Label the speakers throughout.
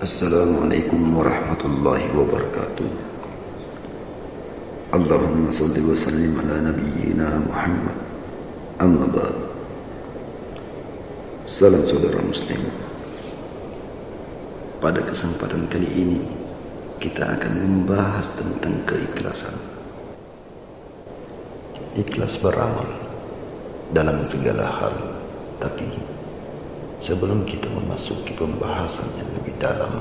Speaker 1: Assalamualaikum warahmatullahi wabarakatuh. Allahumma salli wa sallim ala nabiyyina Muhammad. Amma ba'd. Salam saudara muslim. Pada kesempatan kali ini kita akan membahas tentang keikhlasan. Ikhlas beramal dalam segala hal. Tapi sebelum kita memasuki pembahasan yang lebih dalam,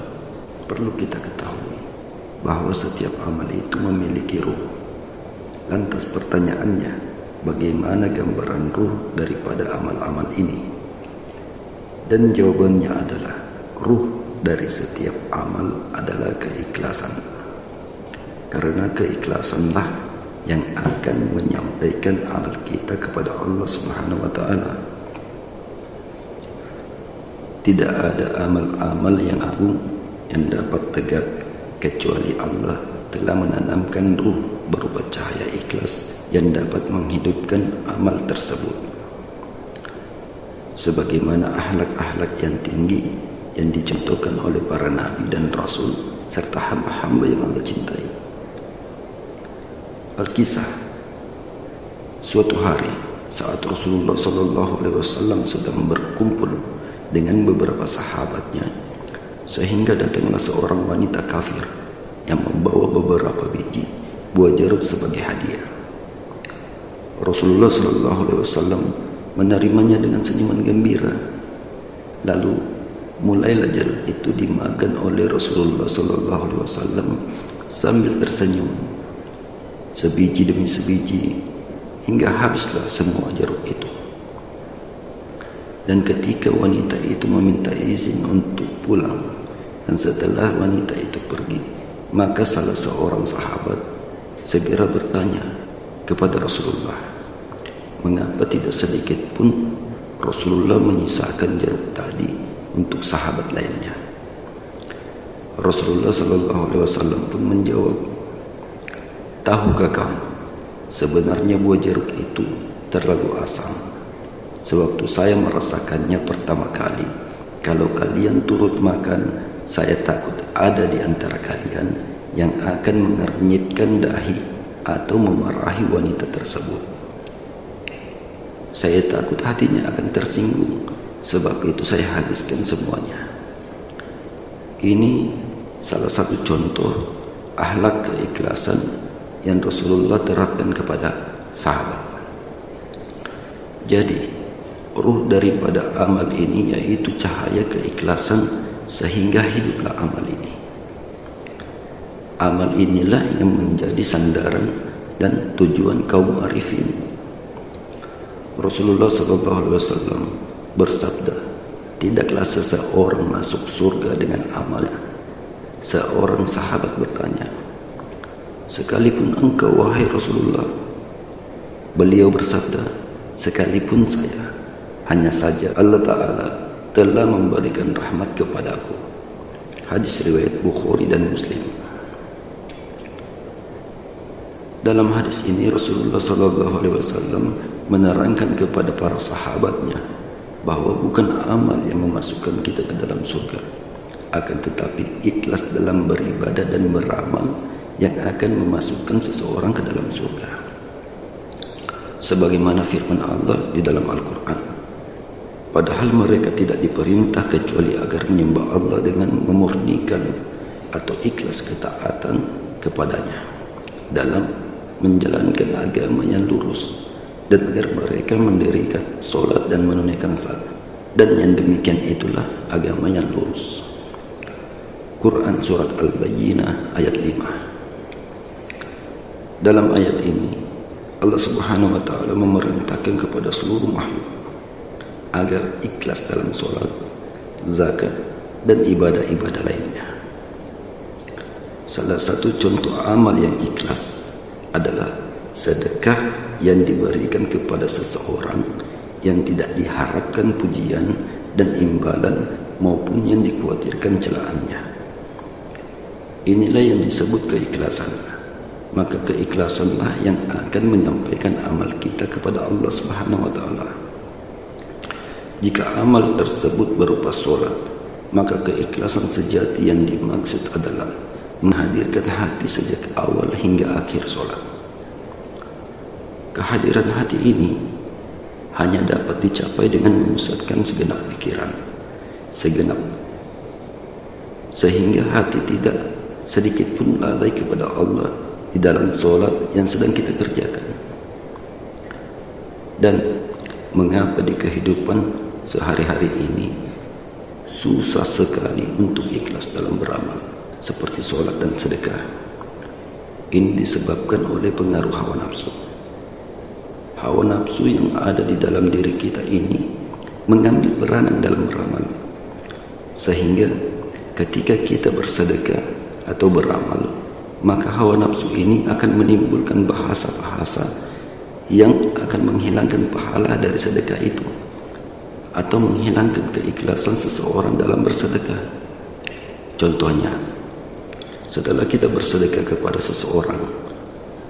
Speaker 1: perlu kita ketahui bahwa setiap amal itu memiliki ruh. Lantas pertanyaannya, bagaimana gambaran ruh daripada amal-amal ini? Dan jawabannya adalah, ruh dari setiap amal adalah keikhlasan. Karena keikhlasanlah yang akan menyampaikan amal kita kepada Allah Subhanahu wa Ta'ala. Tidak ada amal-amal yang agung yang dapat tegak kecuali Allah telah menanamkan ruh berupa cahaya ikhlas yang dapat menghidupkan amal tersebut. Sebagaimana akhlak-akhlak yang tinggi yang dicontohkan oleh para nabi dan rasul serta hamba-hamba yang Allah cintai. Al-Kisah, suatu hari saat Rasulullah SAW sedang berkumpul dengan beberapa sahabatnya, sehingga datanglah seorang wanita kafir yang membawa beberapa biji buah jeruk sebagai hadiah. Rasulullah SAW menerimanya dengan senyuman gembira. Lalu mulailah jeruk itu dimakan oleh Rasulullah SAW sambil tersenyum, sebiji demi sebiji, hingga habislah semua jeruk itu. Dan ketika wanita itu meminta izin untuk pulang, dan setelah wanita itu pergi, maka salah seorang sahabat segera bertanya kepada Rasulullah, mengapa tidak sedikit pun Rasulullah menyisakan jeruk tadi untuk sahabat lainnya? Rasulullah SAW pun menjawab, tahukah kamu, sebenarnya buah jeruk itu terlalu asam. Sewaktu saya merasakannya pertama kali, kalau kalian turut makan, saya takut ada di antara kalian yang akan mengernyitkan dahi atau memarahi wanita tersebut. Saya takut hatinya akan tersinggung, sebab itu saya habiskan semuanya. Ini salah satu contoh akhlak keikhlasan yang Rasulullah terapkan kepada sahabat. Jadi, ruh daripada amal ini yaitu cahaya keikhlasan, sehingga hiduplah amal ini. Amal inilah yang menjadi sandaran dan tujuan kaum arifin. Rasulullah SAW bersabda, tidaklah seseorang masuk surga dengan amal. Seorang sahabat bertanya, sekalipun engkau wahai Rasulullah? Beliau bersabda, sekalipun saya. Hanya saja Allah Ta'ala telah memberikan rahmat kepadaku. Hadis riwayat Bukhari dan Muslim. Dalam hadis ini Rasulullah SAW menerangkan kepada para sahabatnya bahwa bukan amal yang memasukkan kita ke dalam surga, akan tetapi ikhlas dalam beribadah dan beramal yang akan memasukkan seseorang ke dalam surga. Sebagaimana firman Allah di dalam Al-Quran, padahal mereka tidak diperintah kecuali agar menyembah Allah dengan memurnikan atau ikhlas ketaatan kepadanya dalam menjalankan agama yang lurus, dan agar mereka mendirikan solat dan menunaikan zakat, dan yang demikian itulah agama yang lurus. Quran Surat Al-Bayyinah ayat 5. Dalam ayat ini Allah Subhanahu wa Ta'ala memerintahkan kepada seluruh makhluk agar ikhlas dalam solat, zakat, dan ibadah-ibadah lainnya. Salah satu contoh amal yang ikhlas adalah sedekah yang diberikan kepada seseorang yang tidak diharapkan pujian dan imbalan maupun yang dikhawatirkan celaannya. Inilah yang disebut keikhlasan. Maka keikhlasanlah yang akan menyampaikan amal kita kepada Allah Subhanahu wa Ta'ala. Jika amal tersebut berupa solat, Maka keikhlasan sejati yang dimaksud adalah menghadirkan hati sejak awal hingga akhir sholat. Kehadiran hati ini hanya dapat dicapai dengan memusatkan segenap pikiran, sehingga hati tidak sedikit pun lalai kepada Allah di dalam sholat yang sedang kita kerjakan. Dan mengapa di kehidupan sehari-hari ini susah sekali untuk ikhlas dalam beramal seperti sholat dan sedekah? Ini disebabkan oleh pengaruh hawa nafsu. Hawa nafsu yang ada di dalam diri kita ini mengambil peranan dalam beramal, sehingga ketika kita bersedekah atau beramal, maka hawa nafsu ini akan menimbulkan bahasa-bahasa yang akan menghilangkan pahala dari sedekah itu, atau menghilangkan keikhlasan seseorang dalam bersedekah. Contohnya, setelah kita bersedekah kepada seseorang,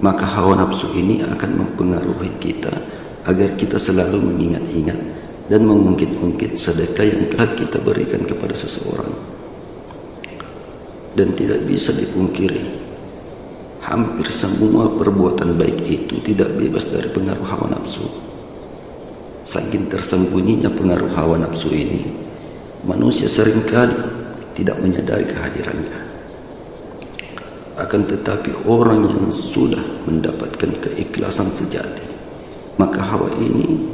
Speaker 1: maka hawa nafsu ini akan mempengaruhi kita agar kita selalu mengingat-ingat dan mengungkit-ungkit sedekah yang telah kita berikan kepada seseorang. Dan tidak bisa dipungkiri, hampir semua perbuatan baik itu tidak bebas dari pengaruh hawa nafsu. Saking tersembunyinya pengaruh hawa nafsu ini, manusia seringkali tidak menyadari kehadirannya. Akan tetapi orang yang sudah mendapatkan keikhlasan sejati, maka hawa ini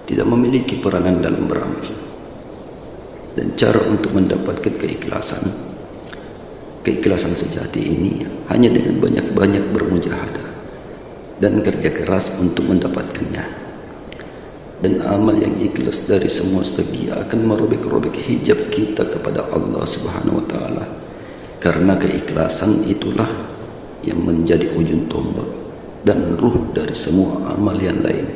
Speaker 1: tidak memiliki peranan dalam beramal. Dan cara untuk mendapatkan keikhlasan sejati ini hanya dengan banyak-banyak bermujahadah dan kerja keras untuk mendapatkannya. Dan amal yang ikhlas dari semua segi akan merobek-robek hijab kita kepada Allah Subhanahu wa Ta'ala. Karena keikhlasan itulah yang menjadi ujung tombak dan ruh dari semua amal yang lain.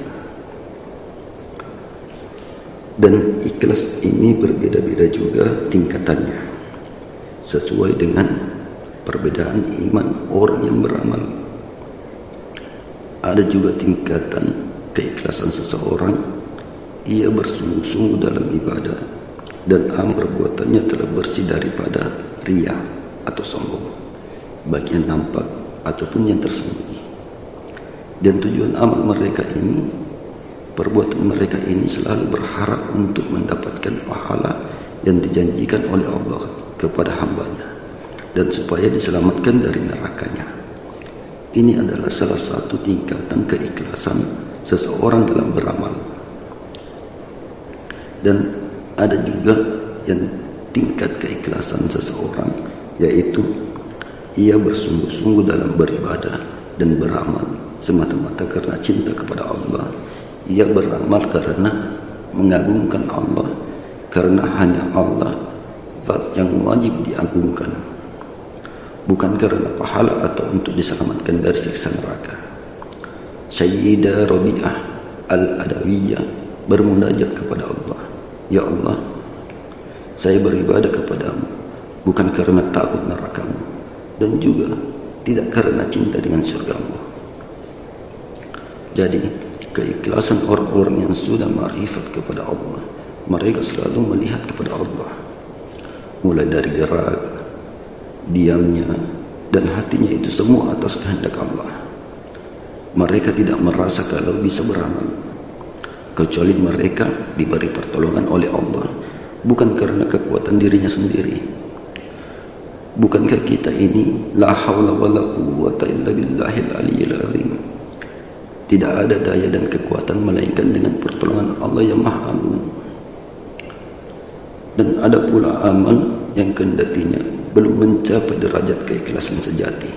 Speaker 1: Dan ikhlas ini berbeda-beda juga tingkatannya, sesuai dengan perbedaan iman orang yang beramal. Ada juga tingkatan keikhlasan seseorang, ia bersungguh-sungguh dalam ibadah dan amal perbuatannya telah bersih daripada riya atau sombong, baik yang nampak ataupun yang tersembunyi. Dan tujuan amal mereka ini, perbuatan mereka ini selalu berharap untuk mendapatkan pahala yang dijanjikan oleh Allah kepada hambanya, dan supaya diselamatkan dari nerakanya. Ini adalah salah satu tingkatan keikhlasan seseorang dalam beramal. Dan ada juga yang tingkat keikhlasan seseorang, yaitu ia bersungguh-sungguh dalam beribadah dan beramal semata-mata karena cinta kepada Allah. Ia beramal karena mengagungkan Allah, karena hanya Allah zat yang wajib diagungkan, bukan karena pahala atau untuk diselamatkan dari siksa neraka. Sayyidah Rabi'ah Al-Adawiyah bermunajat kepada Allah, "Ya Allah, saya beribadah kepadamu bukan karena takut nerakamu, dan juga tidak karena cinta dengan surgamu." Jadi keikhlasan orang-orang yang sudah ma'rifat kepada Allah, mereka selalu melihat kepada Allah, mulai dari gerak, diamnya, dan hatinya, itu semua atas kehendak Allah. Mereka tidak merasa kalau bisa beramal, kecuali mereka diberi pertolongan oleh Allah, bukan karena kekuatan dirinya sendiri. Bukankah kita ini la haula wala quwwata illa billahil aliyyil azim? Tidak ada daya dan kekuatan melainkan dengan pertolongan Allah yang Maha Agung. Dan ada pula amal yang kendatinya belum mencapai derajat keikhlasan sejati,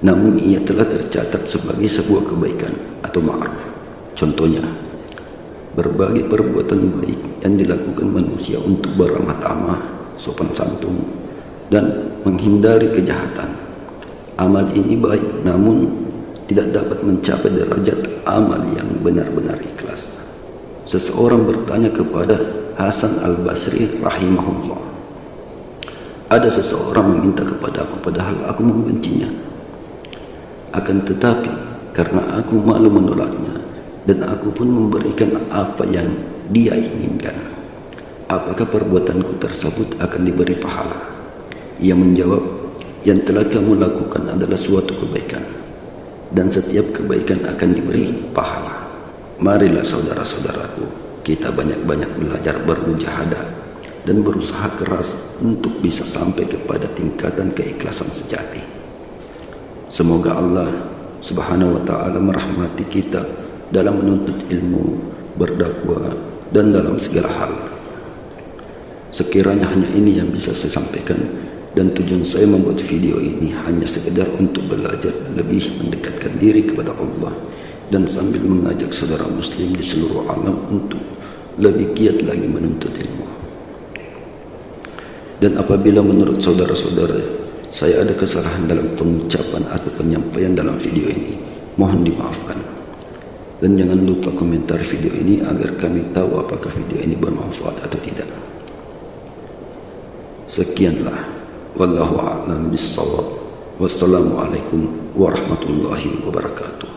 Speaker 1: namun ia telah tercatat sebagai sebuah kebaikan atau ma'ruf. Contohnya, berbagai perbuatan baik yang dilakukan manusia untuk beramah tamah, sopan santun, dan menghindari kejahatan. Amal ini baik, namun tidak dapat mencapai derajat amal yang benar-benar ikhlas. Seseorang bertanya kepada Hasan Al-Basri rahimahullah, "Ada seseorang meminta kepadaku padahal aku membencinya. Akan tetapi karena aku malu menolaknya, dan aku pun memberikan apa yang dia inginkan.
Speaker 2: apakah perbuatanku tersebut akan diberi pahala? Ia menjawab, yang telah kamu lakukan adalah suatu kebaikan, dan setiap kebaikan akan diberi pahala. Marilah saudara-saudaraku, kita banyak-banyak belajar bermujahadah dan berusaha keras untuk bisa sampai kepada tingkatan keikhlasan sejati. Semoga Allah Subhanahu wa ta'ala merahmati kita dalam menuntut ilmu, berdakwah, dan dalam segala hal. Sekiranya hanya ini yang bisa saya sampaikan, dan tujuan saya membuat video ini hanya sekedar untuk belajar lebih mendekatkan diri kepada Allah dan sambil mengajak saudara muslim di seluruh alam untuk lebih giat lagi menuntut ilmu. Dan apabila menurut saudara-saudara saya ada kesalahan dalam pengucapan atau penyampaian dalam video ini, mohon dimaafkan. Dan jangan lupa komentar video ini agar kami tahu apakah video ini bermanfaat atau tidak. Sekianlah. Wallahu a'lam bissawab. Wassalamualaikum warahmatullahi wabarakatuh.